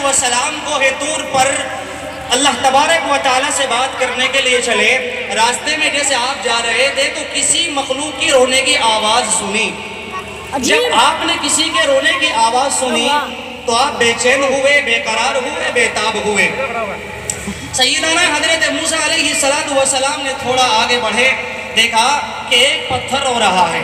والسلام کو طور پر اللہ تبارک و تعالیٰ سے بات کرنے کے لیے چلے، راستے میں جیسے آپ جا رہے تھے تو کسی مخلوق کی رونے کی آواز سنی۔ جب آپ نے کسی کے رونے کی آواز سنی تو آپ بے چین ہوئے، بے قرار ہوئے، بے تاب ہوئے۔ سیدنا حضرت موسیٰ علیہ السلام نے تھوڑا آگے بڑھے، دیکھا کہ ایک پتھر رو رہا ہے،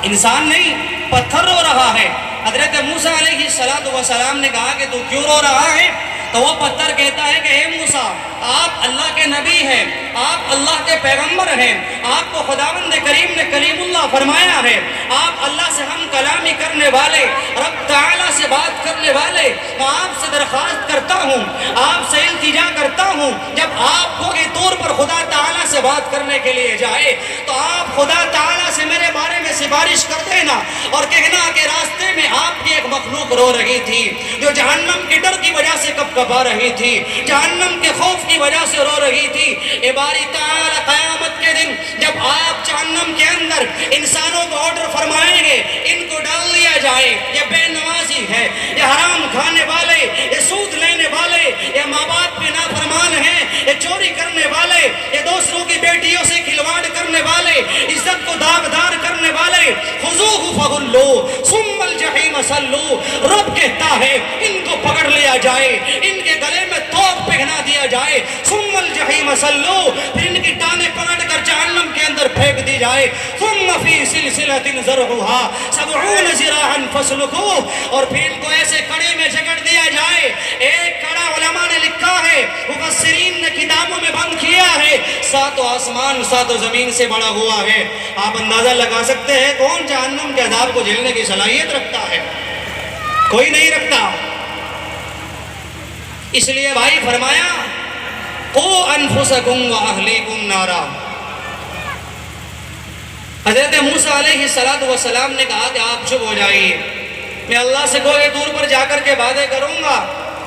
انسان نہیں، پتھر رو رہا ہے۔ حضرت موسیٰ علیہ السلام نے کہا کہ تو کیوں رو رہا ہے؟ تو وہ پتھر کہتا ہے کہ اے موسیٰ، آپ اللہ کے نبی ہیں، آپ اللہ کے پیغمبر ہیں، آپ کو خداوند کریم نے کلیم اللہ فرمایا ہے، آپ اللہ سے ہم کلامی کرنے والے، رب تعالیٰ سے بات کرنے والے، میں آپ سے درخواست کرتا ہوں، آپ سے التجا کرتا ہوں، جب آپ کو یہ طور پر خدا تعالیٰ سے بات کرنے کے لیے جائے تو آپ خدا تعالیٰ سے میرے بارے میں سفارش کر دینا اور کہنا کہ راستے میں آپ کی ایک مخلوق رو رہی تھی جو جہنم کے ڈر کی وجہ سے کب کبا رہی تھی، جہنم کے خوف کی وجہ سے رو رہی تھی۔ اے باری تعالیٰ قیامت کے دن جب آپ جہنم کے اندر انسانوں کو آرڈر فرمائیں گے ان کو ڈال دیا جائے، یہ بے نمازی ہے، یہ حرام کھانے والے، یہ سود لینے والے، یہ ماں باپ پہ نافرمان ہیں، یہ چوری کرنے والے، یہ دوسروں کی بیٹیوں سے کھلواڑ کرنے والے، عزت کو داغدار کرنے والے، خذوہ فغلوہ ثم الجحیم صلوہ، رب کہتا ہے ان کو پکڑ لیا جائے، ان کے گلے میں توق پہنا دیا جائے، ثم الجحیم صلوہ، پھر ان کی ٹانیں پکڑ کر جہنم کے اندر پھینک دی جائے، ثم فی سلسلۃ ذرعها 70 ذراعا فاسلکوہ، اور پھر ان کو ایسے کڑے میں جگڑ دیا جائے۔ ایک کڑا علماء نے لکھا ہے، مفسرین نے کتابوں میں بند کیا ہے، 7 آسمان 7 زمین سے بڑا ہوا ہے۔ آپ اندازہ لگا سکتے ہیں کون جہنم کے عذاب کو جھیلنے کی صلاحیت رکھتا ہے؟ کوئی نہیں رکھتا۔ اس لیے بھائی فرمایا قو انفسکم واہلیکم نارا۔ حضرت موسیٰ علیہ السلام نے کہا کہ آپ چپ ہو جائیے، میں اللہ سے کوئی دور پر جا کر کے وعدے کروں گا،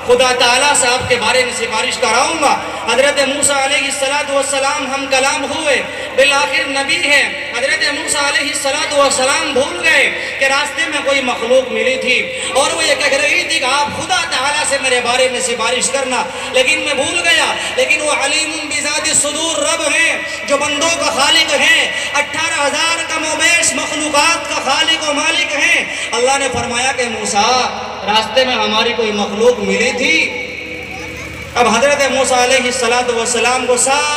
خدا تعالیٰ سے آپ کے بارے میں سفارش کراؤں گا۔ حضرت موسیٰ علیہ السلام ہم کلام ہوئے، بالآخر نبی ہیں۔ حضرت موسیٰ علیہ السلام بھول گئے کہ راستے میں کوئی مخلوق ملی تھی اور وہ یہ کہہ رہی تھی کہ آپ خدا تعالیٰ سے میرے بارے میں سفارش کرنا، لیکن میں بھول گیا۔ لیکن وہ علیم بذات الصدور رب ہیں جو بندوں کا خالق ہیں، 18,000 کم و بیش مخلوقات کا خالق و مالک ہیں۔ اللہ نے فرمایا کہ موسیٰ راستے میں ہماری کوئی مخلوق ملی تھی۔ اب حضرت موسیٰ علیہ السلام کو سارا